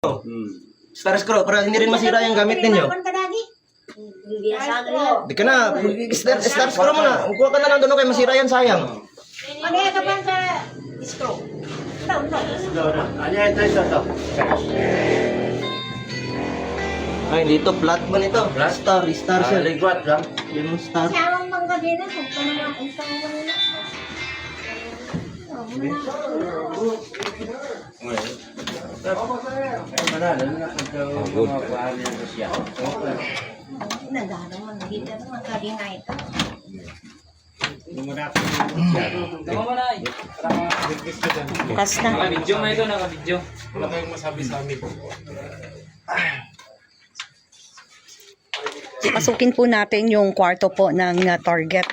Star screw para hindi rin masira yung gamit ninyo. Di ka na, star screw mo na. Kuha ka na lang doon kay masira yan, sayang. Ano yan ka sa screw? Ano yan ito? Ay, dito, flat ba nito? Flat? Star sir. Ligwat lang. Yung star. Siyawang bangga din na. Kung ka naman isang wala. Nagano man. Dito naman ka din na ito. Kas na. Naka-video na ito, naka-video. Wala kayong masabi sa amin. Pasukin po natin yung kwarto po ng target.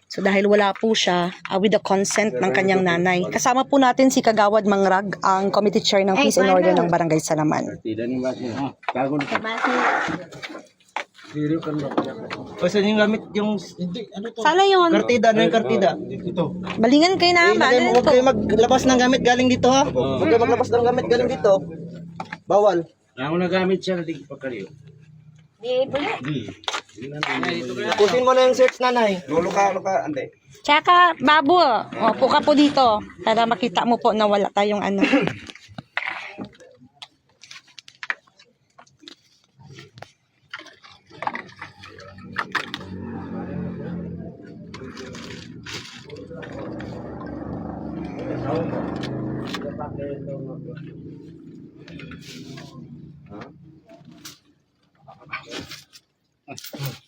So dahil wala po siya, with the consent ng kanyang nanay. Kasama po natin si Kagawad Mangrag, ang committee chair ng Peace and Order ng Barangay Salaman. Tidak ni mas ni. Bago ni. Diri kan ba? O, saan yung gamit yung Sana yun. kartida? Ano yung kartida? Ito. Balingan kayo na. Huwag kayo maglabas ng gamit galing dito, ha? Huwag kayo maglabas ng gamit galing dito. Bawal. Ako nagamit siya na di pagkaliw. Di ba? Pusin mo na yung search, nanay. Luka, ande. Tsaka, babu, upo ka po dito para makita mo po na wala tayong ano.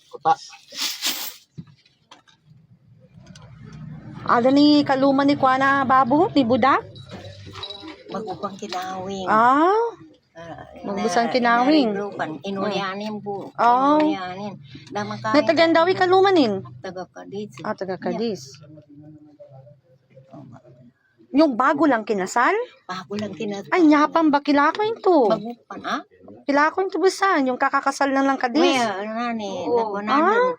Kuta. Ada ni kaluman ni Kuana babu, ni Budak? Magupang kinawing. Magbusang kinawing. Inurianin po. Oh. Inurianin. Damang kain. Natagandawi kalumanin. Taga-Cadiz. Taga Cadiz. Yung bago lang kinasal? Bago lang kinat. Ay, nyapang ba kilako to? Magupan, ah? Kilako to busan, yung kakakasal lang lang Cadiz. Maya, nani, nagwananan.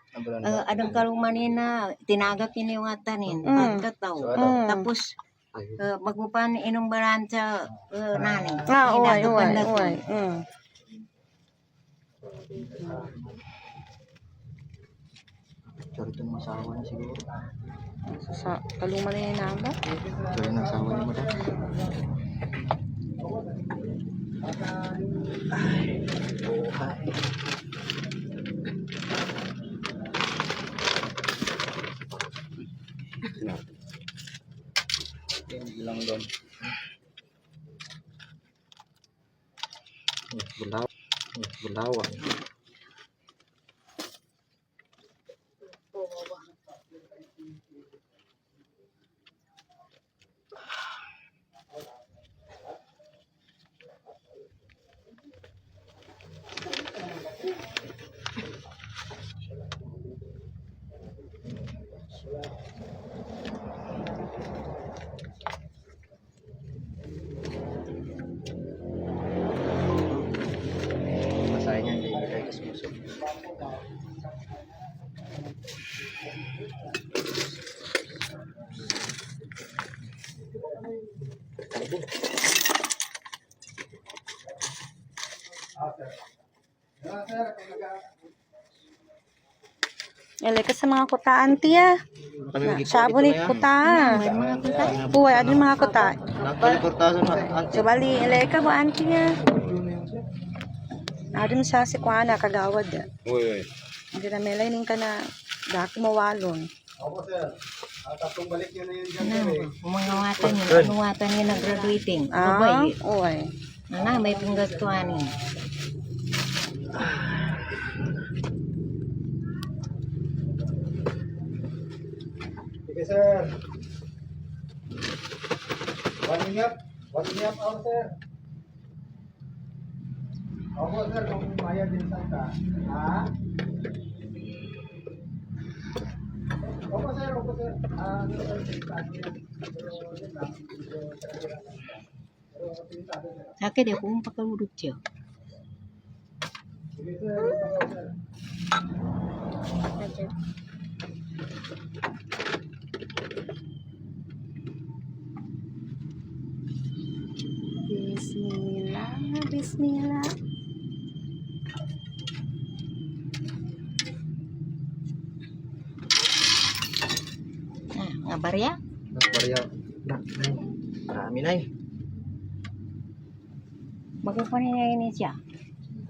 Adang kalumanin na, tinagap iniwatanin. Pagkataw. Tapos, magupan inong baransa, nani. Uway. Sorry, itong masawa na siguro. Sa kaluman na yung naba? Sorry, nasawa niya mo na. Hindi lang doon. Bulawan. Masaya niya hindi kayo kasmusok. Yalay ka sa mga kuta, auntie ah. Sabo ni kuta. Uway, ano yung mga kuta? Nakaliportasan na. So, bali, yalay ka ba, auntie niya? Adun sa si Kuana, Kagawad. Uy. Hindi na melay ning ka na daki mawalon. Opo sir. Tatlong balik niyo na yun dyan. Mga watan yun, ano watan yun na graduating. Babay. Uway. Nana, may pinggastuanin. Sige sir. Warming up out sir. Opo sir, kung maya din ka. Ha? Opo sir. Sakit dia kung pakaludot siya. Sige sir. Bismillah. Bismillah. Nga barya? Barya. Marami na eh. Bagaimana ini siya?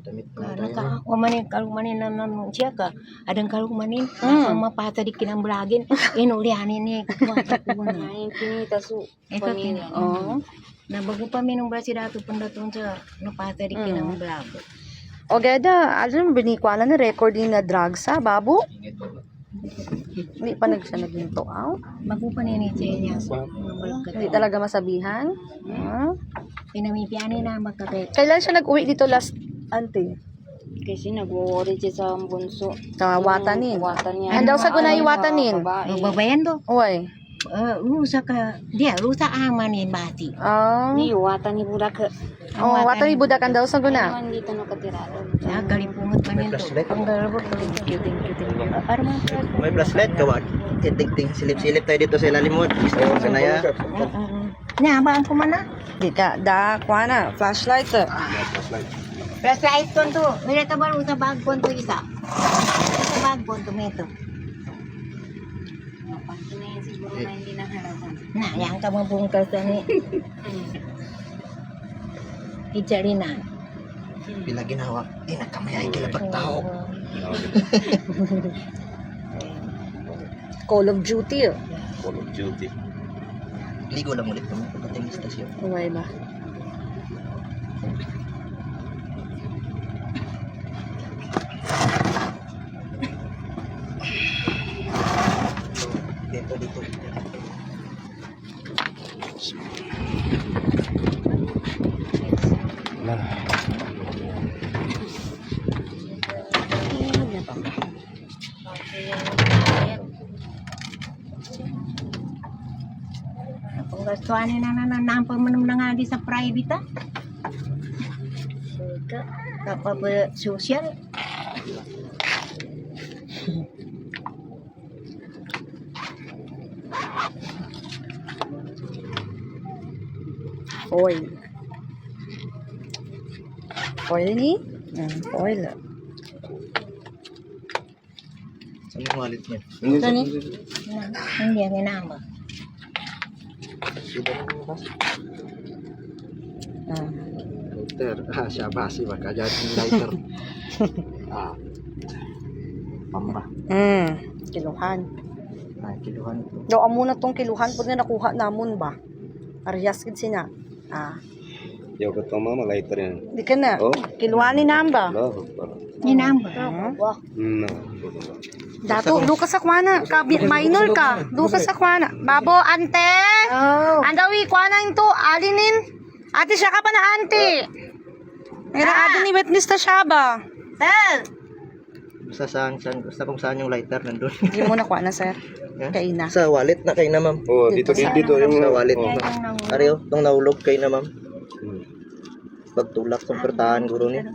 Damit Naka manin kalau manin nan siya ka. Adang kalau manin sama pata di kinang belagin. Inulihan ini kuwata ko na. Ay pinita su. Pamilya. Oh. Na bago pa minong ba si dato pundatong sa napata di kinang belagin. O gada, alam binikwana na recording na drugs sa babu. Hindi pa siya naglinto aw. Bago pa ni siya niya. Hindi talaga masabihan. Pinamipiani na magkakait. Kailan siya nag-uwi dito last, ante? Kasi nag-worry siya sa bunso. Sa watanin. Watan niya. Andaw sa gunay watanin. Babayan do. Uy. Rusa ka. Dia rusa amanin bati. Ni watan ni budak. Oh, watan ibudakan daw sa guna. Naman dito nakatirado. Ya kalipungot pa niyan to. flashlight. Ang galabot kiting. Arman. May flashlight kawat. Ting silip-silip tayo dito sa ilalim mo. Gusto mo sa naya. Nya ba ang kumana? Di ka, da, kuana, flashlight. Flashlight kon to. Mira ta baru sa bag kon to isa. Sa bag kon to meto. Napaki na yan siguro na hindi naharapan. Nah, yang kamu bungkas ni. Icarinan. Pila ginawa. Nakamayay kilabag tao. Call of Duty. Call of Duty. Ligo lang ulit kami pagdating sa stasyon. Uy ba? Dito. Kung gastuhan na nampa mo naman nga di sa private ah. Kapag social. Oil. Oil ni? Oil. Saan yung wallet niya? Ito ni? Hindi ang inama. Lighter. Siya basi baka dyan yung lighter. Pamba. Kiluhan. Kiluhan ito. Daw amo na tong kiluhan pud nga nakuha namon ba? Parehas gid sina. Yo ko to mama lighter yan. Di ka na. Oh. Kiluhan ni namba. Inama. No. Dato, duka sa kwana. Minor ka. Duka sa kwana. Babo, ante. Oh. Andawi, kwana yung to. Alinin. Ate, siya ka pa na ante. Mira, ate ni witness ta siya ba? Sir. Basta kung saan yung lighter nandun. Hindi mo na kwana, sir. Kay na. Sa wallet na kay na ma'am. Oh, dito yung Sa wallet. Oh. Ariyo, itong nahulog kay na ma'am. Pagtulak sa pertahan guro niya.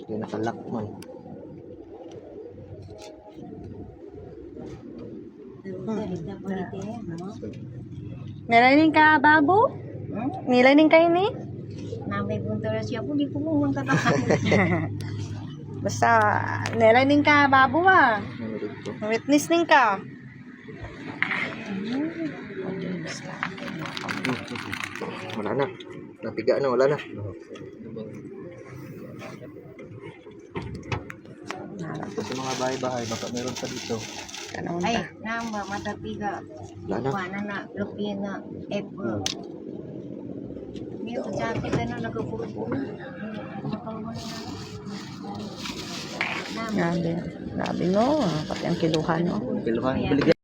Hindi nakalak man. Nilaining ka, babo? Nilaining kayo ni? Namay punta na siya po. Di ko mo katakan. Basta, nilaining ka, babo ah. Dito. Witness ning ka. Wala na. Napiga na, wala na. Sa mga bahay-bahay, baka meron pa dito. Tanong Ay, ta. namba, matapiga. Wala na. Kuha na lupi na F. Hindi ko sa akin na nagapuro-puro. Grabe. Grabe no. Pati ang kiluhan no. Kiluhan. Biligyan.